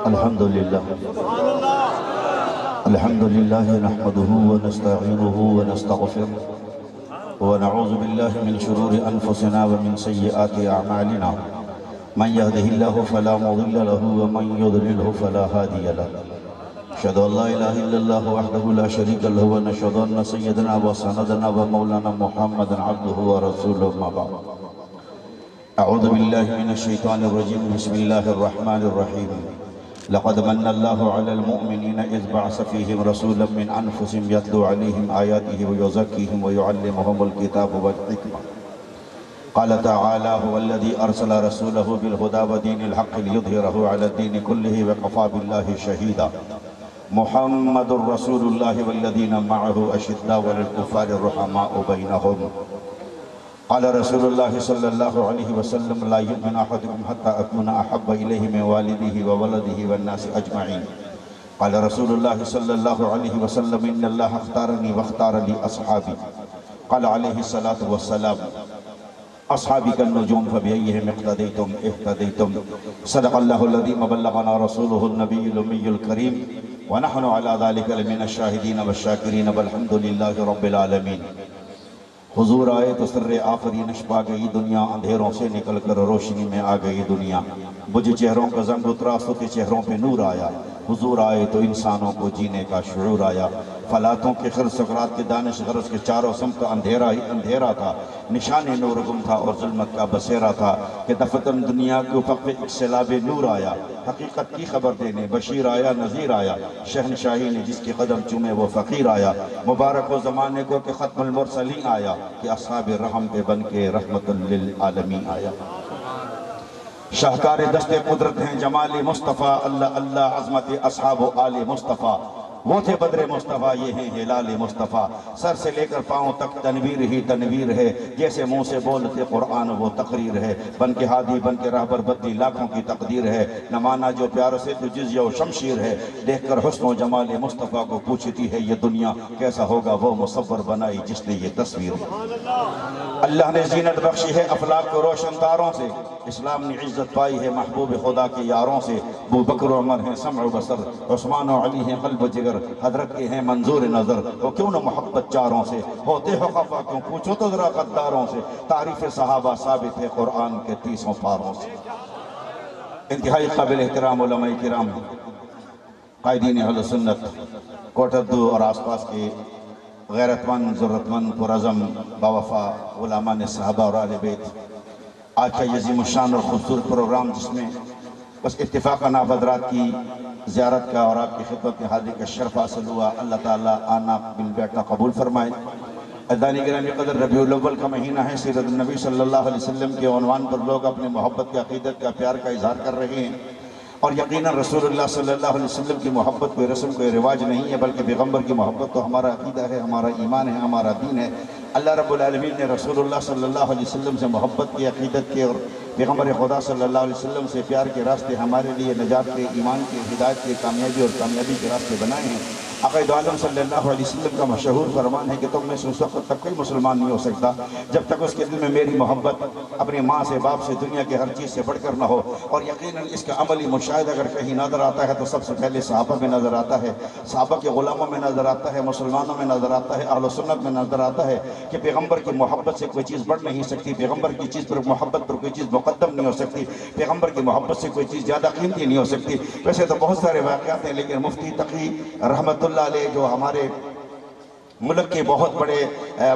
الحمد لله نحمده ونستعينه ونستغفره ونعوذ بالله من شرور أنفسنا ومن سيئات أعمالنا من يهده الله فلا مضل له ومن يضلله فلا هادي له أشهد أن لا إله إلا الله وحده لا شريك له ونشهد أن سيدنا وسندنا ومولانا محمدا عبده ورسوله ما بعد أعوذ بالله من الشيطان الرجيم بسم الله الرحمن الرحيم لقد من الله على المؤمنين إذ بعث فيهم رسولا من أنفسهم يتلو عليهم آياته ويزكيهم ويعلمهم الكتاب والحكمة قال تعالى هو الذي أرسل رسوله بالهدى ودين الحق ليظهره على الدين كله وكفى بالله شهيدا محمد رسول الله والذين معه أشداء على الكفار الرحماء بينهم قال رسول الله صلى الله عليه وسلم لا يؤمن أحدكم حتى أكون أحب إليه من والده وولده والناس أجمعين قال رسول الله صلى الله عليه وسلم إن الله اختارني واختار لي أصحابي قال عليه الصلاة والسلام أصحابي كالنجوم فبأيهم اقتديتم اهتديتم صدق الله الذي بلغنا رسوله النبي الأمي الكريم ونحن على ذلك لمن الشاهدين والشاكرين والحمد لله رب العالمين حضور آئے تو سر آفرینش پا گئی دنیا اندھیروں سے نکل کر روشنی میں آ گئی دنیا بجھ چہروں کا زنگ اترا سوتے چہروں پہ نور آیا حضور آئے تو انسانوں کو جینے کا شعور آیا فلاتوں کے خرد سقراط کے دانش غرض کے چاروں سمت اندھیرا ہی اندھیرا تھا نشان نور گم تھا اور ظلمت کا بسیرا تھا کہ دفتن دنیا کے افق پہ ایک سیلاب نور آیا حقیقت کی خبر دینے بشیر آیا نذیر آیا شہنشاہی نے جس کے قدم چومے وہ فقیر آیا مبارک و زمانے کو کہ ختم المرسلین آیا کہ اصحاب رحم پہ بن کے رحمت للعالمین آیا شاہکار دست قدرت ہیں جمال مصطفیٰ اللہ اللہ عظمت اصحاب و آل مصطفیٰ وہ تھے بدر مصطفیٰ یہ ہیں ہلال مصطفیٰ سر سے لے کر پاؤں تک تنویر ہی تنویر ہے جیسے منہ سے بولتے قرآن وہ تقریر ہے بن کے ہادی بن کے راہبر بدی لاکھوں کی تقدیر ہے نہ مانا جو پیار سے تو جزیہ و شمشیر ہے دیکھ کر حسن و جمال مصطفیٰ کو پوچھتی ہے یہ دنیا کیسا ہوگا وہ مصور بنائی جس نے یہ تصویر اللہ نے زینت بخشی ہے افلاک کو روشن تاروں سے اسلام نے عزت پائی ہے محبوب خدا کے یاروں سے ابو بکر و عمر ہیں سمع و بصر عثمان و علی ہیں قلب و جگر حضرت کے ہیں منظور نظر وہ کیوں نہ محبت چاروں سے ہوتے ہو خفا کیوں پوچھو تو ذرا غداروں سے تعریف صحابہ ثابت ہے قرآن کے 30 پاروں سے انتہائی قابل احترام علماء کرام قائدین اہل سنت کوٹردو اور آس پاس کے غیرت مند ضرورت مند پرعزم باوفا علماء صحابہ اور آل بیت آج کا یہ عظیم الشان اور خوبصورت پروگرام جس میں بس اتفاقاً آپ حضرات کی زیارت کا اور آپ کی خدمت میں حاضری کا شرف حاصل ہوا اللہ تعالیٰ آنا بن بیٹھنا قبول فرمائے عزیزان گرامی قدر ربیع الاول کا مہینہ ہے سیرت النبی صلی اللہ علیہ وسلم کے عنوان پر لوگ اپنے محبت کی عقیدت کا پیار کا اظہار کر رہے ہیں اور یقیناً رسول اللہ صلی اللہ علیہ وسلم کی محبت کوئی رسم کوئی رواج نہیں ہے بلکہ پیغمبر کی محبت تو ہمارا عقیدہ ہے ہمارا ایمان ہے ہمارا دین ہے اللہ رب العالمین نے رسول اللہ صلی اللہ علیہ وسلم سے محبت کی عقیدت کے اور پیغمبر خدا صلی اللہ علیہ وسلم سے پیار کے راستے ہمارے لیے نجات کے ایمان کے ہدایت کے کامیابی اور کامیابی کے راستے بنائے ہیں عقائد عالم صلی اللہ علیہ وسلم کا مشہور فرمان ہے کہ تم میں سے اس وقت تک کوئی مسلمان نہیں ہو سکتا جب تک اس کے دل میں میری محبت اپنی ماں سے باپ سے دنیا کے ہر چیز سے بڑھ کر نہ ہو اور یقیناً اس کا عملی مشاہدہ اگر کہیں نظر آتا ہے تو سب سے پہلے صحابہ میں نظر آتا ہے صحابہ کے غلاموں میں نظر آتا ہے مسلمانوں میں نظر آتا ہے اہل سنت میں نظر آتا ہے کہ پیغمبر کی محبت سے کوئی چیز بڑھ نہیں سکتی پیغمبر کی چیز پر محبت پر کوئی چیز مقدم نہیں ہو سکتی پیغمبر کی محبت سے کوئی چیز زیادہ قیمتی نہیں ہو سکتی ویسے تو بہت سارے واقعات ہیں لیکن مفتی تقی رحمت اللہ علیہ جو ہمارے ملک کے بہت بڑے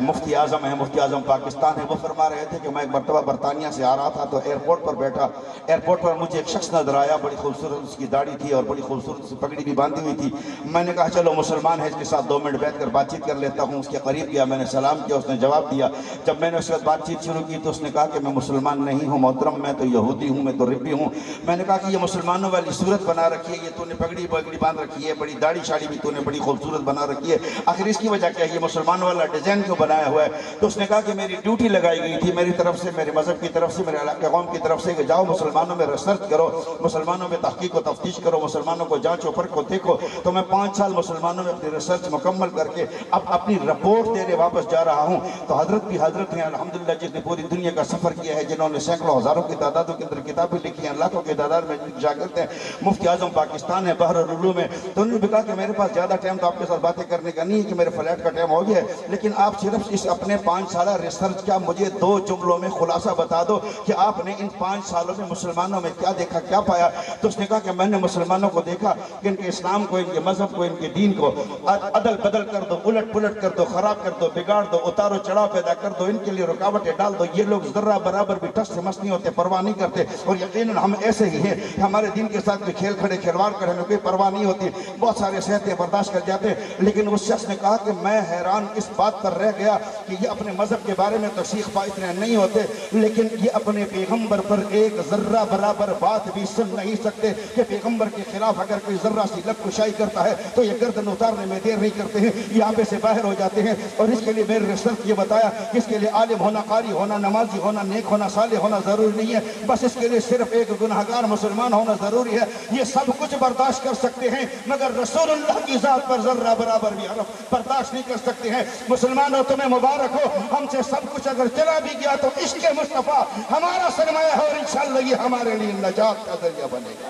مفتی اعظم ہیں مفتی اعظم پاکستان ہیں وہ فرما رہے تھے کہ میں ایک مرتبہ برطانیہ سے آ رہا تھا تو ایئرپورٹ پر بیٹھا ایئرپورٹ پر مجھے ایک شخص نظر آیا بڑی خوبصورت اس کی داڑھی تھی اور بڑی خوبصورت سی پگڑی بھی باندھی ہوئی تھی میں نے کہا چلو مسلمان ہے اس کے ساتھ 2 منٹ بیٹھ کر بات چیت کر لیتا ہوں اس کے قریب گیا میں نے سلام کیا اس نے جواب دیا جب میں نے اس کے ساتھ بات چیت شروع کی تو اس نے کہا کہ میں مسلمان نہیں ہوں محترم میں تو یہودی ہوں میں تو ربی ہوں میں نے کہا کہ یہ مسلمانوں والی صورت بنا رکھی ہے یہ تو نے پگڑی باندھ رکھی ہے بڑی داڑھی شاڑی بھی تو نے بڑی خوبصورت بنا رکھی ہے آخر اس کی وجہ کہ یہ مسلمان والا ڈیزائن کیوں بنایا ہوا ہے؟ تو اس نے کہا کہ میری ڈیوٹی لگائی گئی تھی میری طرف سے، میرے مذہب کی طرف سے، میرے علاقہ قوم کی طرف سے کہ جاؤ مسلمانوں میں ریسرچ کرو، مسلمانوں میں تحقیق و تفتیش کرو، مسلمانوں کو جانچو پرکھو دیکھو۔ تو میں 5 سال مسلمانوں میں اپنی ریسرچ مکمل کر کے اب اپنی رپورٹ دینے واپس جا رہا ہوں۔ تو حضرت بھی حضرت ہیں الحمدللہ، جس نے پوری دنیا کا سفر کیا ہے، جنہوں نے سینکڑوں ہزاروں کی تعدادوں کے اندر کتابیں لکھی ہیں، لاکھوں کی تعداد میں شاگرد ہیں، مفتی اعظم پاکستان ہے بحر العلوم میں۔ تو انہوں نے کہا کہ میرے پاس زیادہ ٹائم تو آپ کے ساتھ باتیں کرنے کا نہیں ہے کہ میرے فلیٹ کا ٹائم ہو گیا ہے، لیکن آپ صرف اس اپنے 5 سالہ ریسرچ کا مجھے 2 جملوں میں خلاصہ بتا دو کہ آپ نے ان 5 سالوں میں مسلمانوں میں کیا دیکھا، کیا پایا۔ تو اس نے کہا کہ میں نے مسلمانوں کو دیکھا کہ ان کے اسلام کو، ان کے مذہب کو، ان کے دین کو عدل بدل کر دو، الٹ پلٹ کر دو، خراب کر دو، بگاڑ دو، اتار و چڑھاؤ پیدا کر دو، ان کے لیے رکاوٹیں ڈال دو۔ یہ لوگ ذرہ برابر بھی ٹس سے مس نہیں ہوتے، پرواہ نہیں کرتے، اور یقیناً ہم ایسے ہی ہیں، ہمارے دین کے ساتھ بھی کھیل کھڑے کھلواڑ کرنے میں کوئی پرواہ نہیں ہوتی، بہت سارے سہتے برداشت کر جاتے ہیں۔ لیکن اس شخص نے کہا کہ میں حیران اس بات پر رہ گیا کہ یہ اپنے مذہب کے بارے میں تو سیخ پا اتنے نہیں ہوتے، لیکن یہ اپنے پیغمبر پر ایک ذرہ برابر بات بھی سن نہیں سکتے کہ پیغمبر کے خلاف اگر کوئی ذرہ سی لب کشائی کرتا ہے تو یہ گردن اتارنے میں دیر نہیں کرتے ہیں، یہ آپے سے باہر ہو جاتے ہیں۔ اور اس کے لیے میرے ریسرچ یہ بتایا کہ اس کے لیے عالم ہونا، قاری ہونا، نمازی ہونا، نیک ہونا، صالح ہونا ضروری نہیں ہے، بس اس کے لیے صرف ایک گناہگار مسلمان ہونا ضروری ہے۔ یہ سب کچھ برداشت کر سکتے ہیں مگر رسول اللہ کی ذات پر ذرہ برابر بھی برداشت نہیں کر سکتے ہیں۔ مسلمانوں تمہیں مبارک ہو، ہم سے سب کچھ اگر چلا بھی گیا تو عشق مصطفیٰ ہمارا سرمایہ ہے، اور انشاءاللہ یہ ہمارے لیے نجات کا ذریعہ بنے گا۔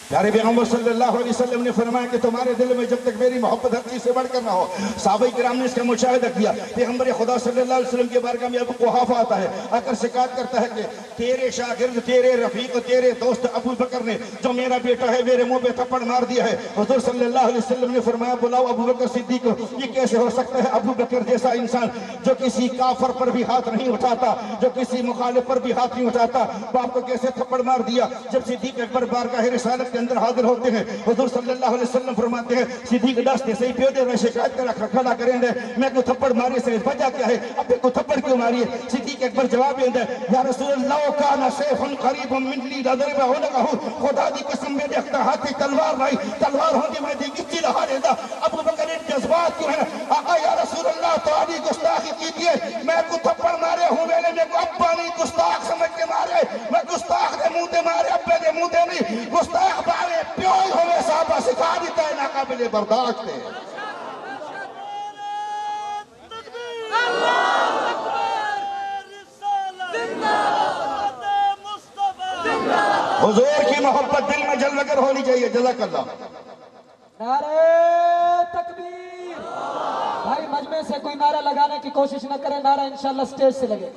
پیارے پیغمبر صلی اللہ علیہ وسلم نے فرمایا کہ تمہارے دل میں جب تک میری محبت ہر چیز سے بڑھ کر نہ ہو۔ صحابہ کرام نے اس کا مشاہدہ کیا۔ پیغمبر خدا صلی اللہ علیہ وسلم کے بارگاہ میں ابو قحافہ آتا ہے، آ کر شکایت کرتا ہے کہ تیرے شاگرد، تیرے رفیق، تیرے دوست ابو بکر نے جو میرا بیٹا ہے میرے منہ پہ تھپڑ مار دیا ہے۔ حضور صلی اللہ علیہ وسلم نے فرمایا بلاؤ ابو بکر صدیق کو۔ یہ کیسے ہو سکتا ہے؟ ابو بکر جیسا انسان جو کسی کافر پر بھی ہاتھ نہیں اٹھاتا، جو کسی مخالف پر بھی ہاتھ نہیں اٹھاتا، باپ کو کیسے تھپڑ مار دیا؟ جب صدیق اکبر بارگاہ رسالت کے اندر حاضر ہوتے ہیں، حضور صلی اللہ علیہ وسلم فرماتے ہیں صدیق دستے سے پیو دے میں شکایت کر کھڑا کریں دے میں کو تھپڑ ماری سے وجہ کیا ہے؟ اب کو تھپڑ کیوں ماری ہے؟ صدیق اکبر جواب دے یا رسول اللہ کان سیف قریب من لی ضرب عنقہ، خدا دی قسم میں دیکھتا ہاتھ تلوار نہیں، تلوار ہوندی میں دی کچی رہا رہتا۔ ابو بکر ان جذبات کیوں ہے؟ آقا یا رسول اللہ تو علی گستاخی کیجئے، میں کو تھپڑ مارے ہوں، میں کو ابا نہیں گستاخ سمجھ کے مارے، میں گستاخ دے منہ دے مارے، ابے دے منہ دے نہیں، گستاخ بارے پیوئی ہوئے صحابہ سکھا دیتا ہے، ناقابل برداشت ہے۔ حضور کی محبت دل میں جلوہ گر ہونی چاہیے۔ جزاک اللہ۔ نعرہ تکبیر۔ بھائی مجمع سے کوئی نعرہ لگانے کی کوشش نہ کرے، نعرہ انشاءاللہ سٹیج سے لگے۔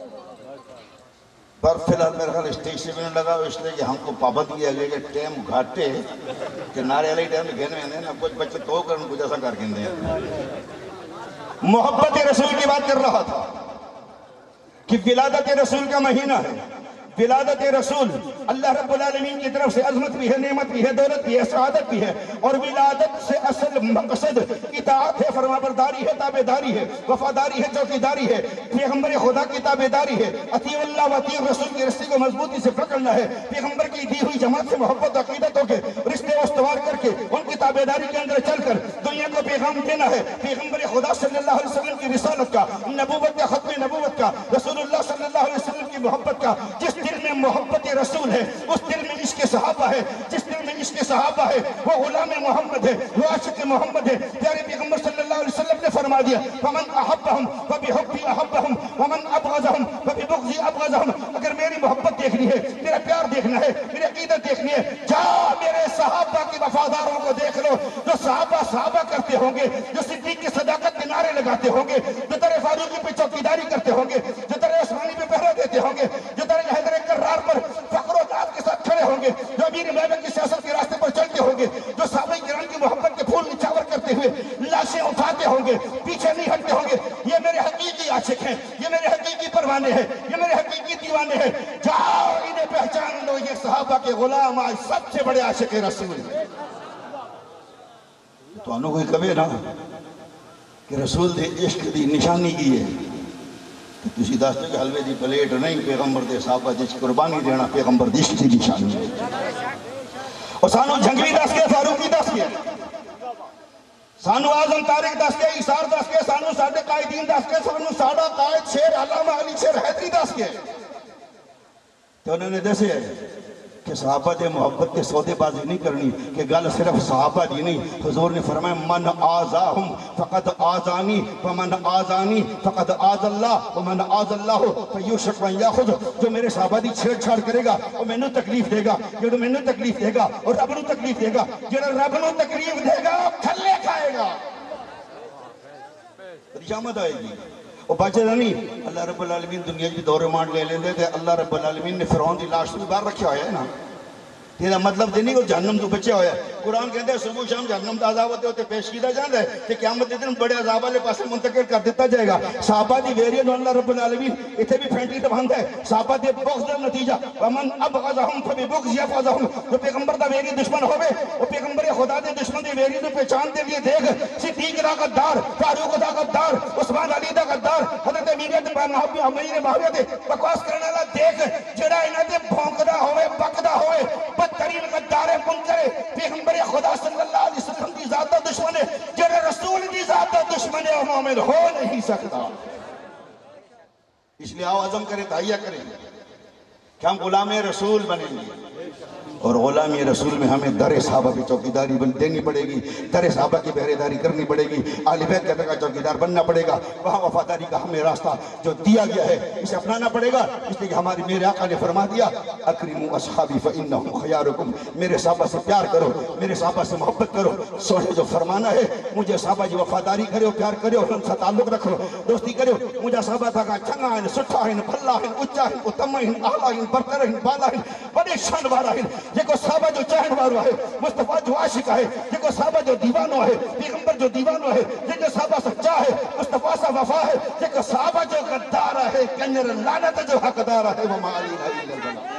پر فی الحال میرے خیال اسٹیج سے بھی نہیں لگا، اس لیے کہ ہم کو پابند کیا گیا کہ ٹیم گھاٹے کہ نعرے علیہ ٹیم گھنے میں نا کچھ بچے تو کرن کچھ ایسا کر گندے ہیں۔ محبت رسول کی بات کر رہا تھا کہ ولادت رسول کا مہینہ ہے۔ ولادت رسول اللہ رب العالمین کی طرف سے عظمت بھی ہے، نعمت بھی ہے، دولت بھی ہے، سعادت بھی ہے، اور ولادت سے اصل مقصد اطاعت ہے، فرمانبرداری ہے، تابعداری ہے، وفاداری ہے، چوکیداری ہے، پیغمبر خدا کی تابعداری ہے، اطیع اللہ و اطیع رسول کی رسی کو مضبوطی سے پکڑنا ہے، پیغمبر کی دی ہوئی جماعت سے محبت عقیدت ہو کے رشتے استوار کر کے ان کی تابعداری کے اندر چل کر دنیا کو پیغام دینا ہے، پیغمبر خدا صلی اللہ علیہ وسلم کی رسالت کا، نبوت کا، ختم نبوت کا، رسول اللہ صلی اللہ علیہ وسلم کی محبت کا۔ جس دل میں محبت رسول ہے اس دل میں عشق صحابہ ہے، جس دل میں عشق صحابہ ہے وہ غلام محمد ہے، وہ عاشق محمد ہے۔ پیارے پیغمبر صلی اللہ علیہ وسلم نے فرما دیا فمن احبہم فبحبی احبہم ومن ابغضہم فببغضی ابغضہم۔ اگر میری محبت دیکھنی ہے، میرا پیار دیکھنا ہے، میری عقیدت دیکھنی ہے، جا میرے صحابہ کی وفاداروں کو دیکھ لو، جو صحابہ کرتے ہوں گے، جو صدیق کی صداقت کے نعرے لگاتے ہوں گے، جو تیرے فاروقی پہ چوکیداری کرتے ہوں گے، جو تیرے عثمانی پہ پہرا دیتے ہوں گے، جو تیرے حیدر کرار پر فخر و داد کے ساتھ کھڑے ہوں گے، جو امیر معبد کی سیاست کے راستے پر چلتے ہوں گے، جو صحابہ کرام کی محبت کے پھول نچھاور کرتے ہوئے لاشیں اٹھاتے ہوں گے، پیچھے نہیں ہٹتے ہوں گے، یہ میرے حقیقی عاشق ہیں، یہ میرے حقیقی پروانے ہیں، یہ میرے حقیقی دیوانے ہیں۔ جاؤ انہیں پہچان لو، یہ صحابہ کے غلام آج سب سے بڑے عاشق رسول ہیں۔ تو انہوں کوئی کبھی نہ کہ رسول دے عشق دی نشانی کی ہے، کسی داستے کہ حلوے دی پلیٹ نہیں، پیغمبر دے صحابہ جس قربانی دینا پیغمبر دی عشق دی نشانی ہے۔ اور سانو جھنگوی دس کے فاروقی دس کے سانو آزم طارق دس کے، ایثار دس کے، سانو ساڈے قائدین دس کے، سانو ساڈا قائد شیر علامہ علی شیر حیدری دس کے۔ تو انہوں نے دسے کہ صحابہ دے محبت کے سودے بازی نہیں کرنی، کہ گل صرف صحابہ دی نہیں۔ حضور نے فرمایا من آزاہم فقد آزانی ومن آزانی فقد آز اللہ ومن آز اللہ فیوشک من یاخذ۔ جو میرے صحابہ دی چھیڑ چھاڑ کرے گا وہ میں نے تکلیف دے گا، جو میں نے تکلیف دے گا اور رب نو تکلیف دے گا، جڑا رب نو تکلیف دے گا کھلے کھائے گا، قیامت آئے گی۔ وہ بچے دا نہیں، اللہ رب العالمین دنیا کی دور مان لے لیندے تھے، اللہ رب العالمین نے فرعون دی لاش بھی باہر رکھیا ہویا ہے نا۔ تیرا مطلب دے نہیں وہ جہنم تو بچے ہویا ہے۔ قرآن کہتے ہیں صبح شام جہنم دا عذاب ہوتے ہوتے پیش کیتا جاندہ ہے کہ قیامت دن بڑے عذاب والے پاسے منتقل کر دیتا جائے گا۔ صحابہ دی ویریہ جو اللہ رب العالمین اتھے بھی پھینٹی تباند ہے، صحابہ دی بغض دا نتیجہ ومن ابغضہم فببغض یفضہم۔ جو پیغمبر دا ویری دشمن ہوئے وہ پیغمبر خدا دے دشمن دی ویری تو پہچان دے لیے دیکھ، صدیق دا غدار، فاروق دا غدار، عثمان علی دا غدار، حضرت امیر معاویہ دے بکواس کرنے والا دیکھ، جڑا انہاں دے بھونکدا ہوئے بکدا ہوئے بدترین غدار منکر پیغمبر خدا صلی اللہ علیہ وسلم دی ذات دا دشمن ہے، جڑے رسول دی ذات دا دشمن ہے وہ مومن ہو نہیں سکتا۔ اس لیے آؤ عزم کریں، تہیہ کریں کہ ہم غلام رسول بنیں گے، اور غلامی رسول میں ہمیں در صحابہ کی چوکیداری دینی پڑے گی، در صحابہ کی پہرے داری کرنی پڑے گی، آل بیت کا چوکیدار بننا پڑے گا۔ وہاں وفاداری کا ہمیں راستہ جو دیا گیا ہے اسے اپنانا پڑے گا، اس لیے کہ ہماری میرے آقا نے فرما دیا اکرموا اصحابی فانہم خیارکم، میرے صحابہ سے پیار کرو، میرے صحابہ سے محبت کرو۔ سونے جو فرمانا ہے مجھے صحابہ جی وفاداری کرو، پیار کرو، ان سے تعلق رکھو، دوستی کرو۔ مجھے صحابہ تھا کہ چنگا ہیں، سٹھا ہیں، بھلا ہیں، اچا ہیں، اتم ہیں، اعلیٰ ہیں، برتر ہیں، بالا ہیں، بڑے شان والا ہیں۔ یہ کو صحابہ جو چاہن وارو ہے، مصطفیٰ جو عاشق ہے، یہ کو صحابہ جو دیوانو ہے، پیغمبر جو دیوانو ہے، یہ جو صحابہ سچا ہے، مصطفیٰ سا وفا ہے، یہ کو صحابہ جو غدار ہے، کنر لعنت جو حقدار ہے، وہ معالی نہیں لگنا۔